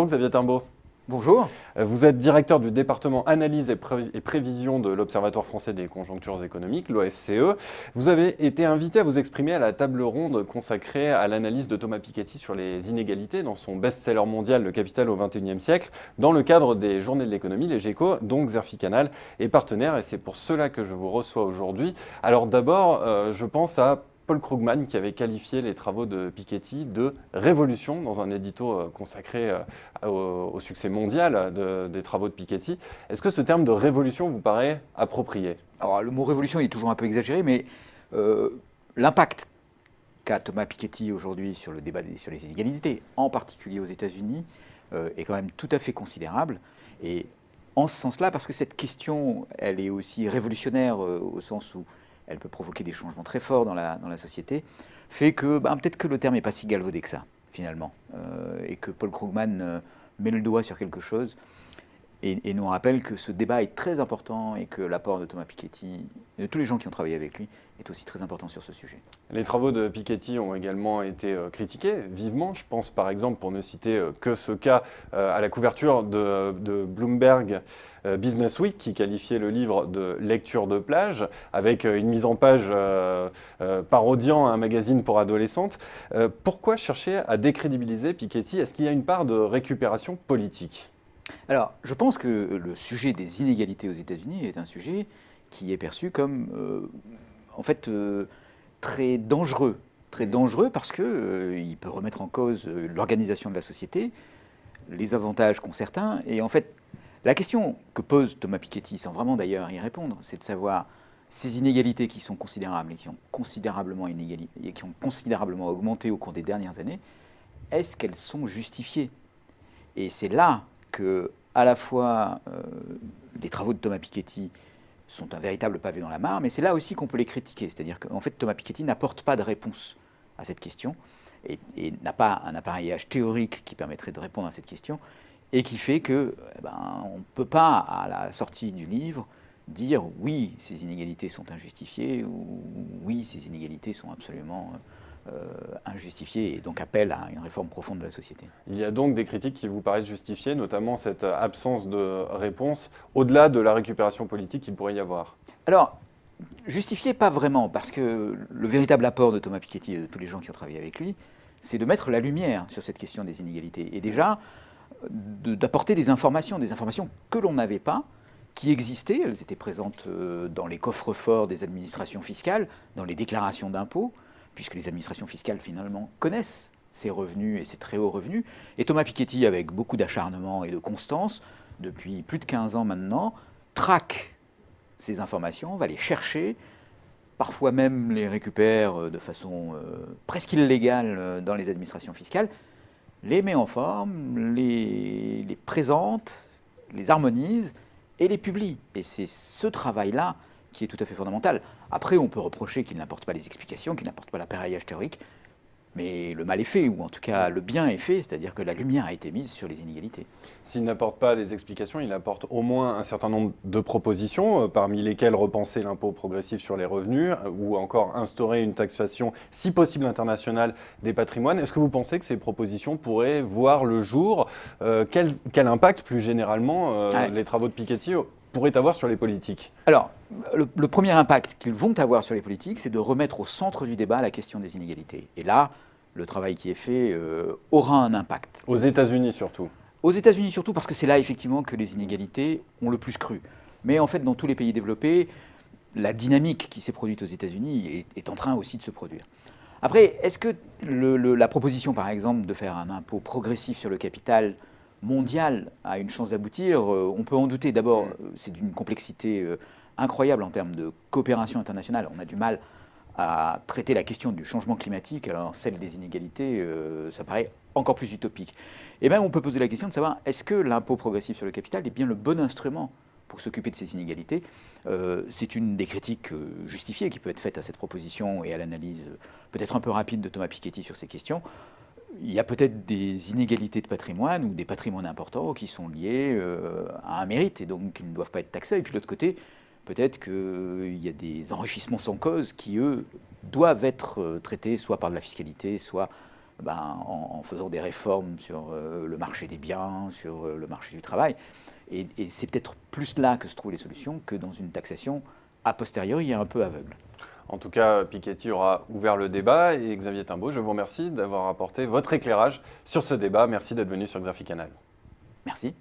Xavier Timbaud. Bonjour. Vous êtes directeur du département analyse et prévision de l'Observatoire français des conjonctures économiques, l'OFCE. Vous avez été invité à vous exprimer à la table ronde consacrée à l'analyse de Thomas Piketty sur les inégalités dans son best-seller mondial Le Capital au XXIe siècle, dans le cadre des Journées de l'économie, les GECO, donc Xerfi Canal est partenaire et c'est pour cela que je vous reçois aujourd'hui. Alors d'abord, je pense à Paul Krugman qui avait qualifié les travaux de Piketty de révolution dans un édito consacré au succès mondial des travaux de Piketty. Est-ce que ce terme de révolution vous paraît approprié? Alors, le mot révolution il est toujours un peu exagéré, mais l'impact qu'a Thomas Piketty aujourd'hui sur le débat sur les inégalités, en particulier aux États-Unis, est quand même tout à fait considérable. Et en ce sens-là, parce que cette question, elle est aussi révolutionnaire au sens où elle peut provoquer des changements très forts dans la société, fait que peut-être que le terme n'est pas si galvaudé que ça, finalement, et que Paul Krugman met le doigt sur quelque chose et nous rappelle que ce débat est très important et que l'apport de Thomas Piketty, et de tous les gens qui ont travaillé avec lui, est aussi très important sur ce sujet. Les travaux de Piketty ont également été critiqués vivement. Je pense par exemple, pour ne citer que ce cas, à la couverture de Bloomberg Business Week qui qualifiait le livre de lecture de plage avec une mise en page parodiant un magazine pour adolescentes. Pourquoi chercher à décrédibiliser Piketty? Est-ce qu'il y a une part de récupération politique? Alors, je pense que le sujet des inégalités aux États-Unis est un sujet qui est perçu comme, très dangereux. Très dangereux parce qu'il peut remettre en cause l'organisation de la société, les avantages qu'ont certains. Et en fait, la question que pose Thomas Piketty, sans vraiment d'ailleurs y répondre, c'est de savoir ces inégalités qui sont considérables et qui ont considérablement augmenté au cours des dernières années, est-ce qu'elles sont justifiées? Et c'est là que, à la fois, les travaux de Thomas Piketty sont un véritable pavé dans la mare, mais c'est là aussi qu'on peut les critiquer. C'est-à-dire qu'en fait, Thomas Piketty n'apporte pas de réponse à cette question et n'a pas un appareillage théorique qui permettrait de répondre à cette question et qui fait que on ne peut pas, à la sortie du livre, dire oui, ces inégalités sont injustifiées ou oui, ces inégalités sont absolument injustifiées et donc appellent à une réforme profonde de la société. Il y a donc des critiques qui vous paraissent justifiées, notamment cette absence de réponse, au-delà de la récupération politique qu'il pourrait y avoir. Alors, justifié, pas vraiment, parce que le véritable apport de Thomas Piketty et de tous les gens qui ont travaillé avec lui, c'est de mettre la lumière sur cette question des inégalités et déjà d'apporter des informations que l'on n'avait pas, qui existaient, elles étaient présentes dans les coffres-forts des administrations fiscales, dans les déclarations d'impôts, puisque les administrations fiscales finalement connaissent ces revenus et ces très hauts revenus. Et Thomas Piketty, avec beaucoup d'acharnement et de constance, depuis plus de 15 ans maintenant, traque ces informations, va les chercher, parfois même les récupère de façon presque illégale dans les administrations fiscales, les met en forme, les présente, les harmonise et les publie. Et c'est ce travail-là qui est tout à fait fondamental. Après, on peut reprocher qu'il n'apporte pas les explications, qu'il n'apporte pas l'appareillage théorique, mais le mal est fait, ou en tout cas le bien est fait, c'est-à-dire que la lumière a été mise sur les inégalités. S'il n'apporte pas les explications, il apporte au moins un certain nombre de propositions, parmi lesquelles repenser l'impôt progressif sur les revenus, ou encore instaurer une taxation, si possible internationale, des patrimoines. Est-ce que vous pensez que ces propositions pourraient voir le jour? Quel impact, plus généralement, les travaux de Piketty pourraient avoir sur les politiques? Alors, le premier impact qu'ils vont avoir sur les politiques, c'est de remettre au centre du débat la question des inégalités. Et là, le travail qui est fait aura un impact. Aux États-Unis surtout. Aux États-Unis surtout parce que c'est là effectivement que les inégalités ont le plus cru. Mais en fait, dans tous les pays développés, la dynamique qui s'est produite aux États-Unis est en train aussi de se produire. Après, est-ce que la proposition, par exemple, de faire un impôt progressif sur le capital mondial a une chance d'aboutir? On peut en douter. D'abord, c'est d'une complexité incroyable en termes de coopération internationale. On a du mal à traiter la question du changement climatique, alors celle des inégalités, ça paraît encore plus utopique. Et même on peut poser la question de savoir, est-ce que l'impôt progressif sur le capital est bien le bon instrument pour s'occuper de ces inégalités? C'est une des critiques justifiées qui peut être faite à cette proposition et à l'analyse peut-être un peu rapide de Thomas Piketty sur ces questions. Il y a peut-être des inégalités de patrimoine ou des patrimoines importants qui sont liés à un mérite et donc qui ne doivent pas être taxés. Et puis de l'autre côté, peut-être qu'il y a des enrichissements sans cause qui, eux, doivent être traités soit par de la fiscalité, soit en faisant des réformes sur le marché des biens, sur le marché du travail. Et c'est peut-être plus là que se trouvent les solutions que dans une taxation a posteriori un peu aveugle. En tout cas, Piketty aura ouvert le débat et Xavier Timbaud, je vous remercie d'avoir apporté votre éclairage sur ce débat. Merci d'être venu sur Xerfi Canal. Merci.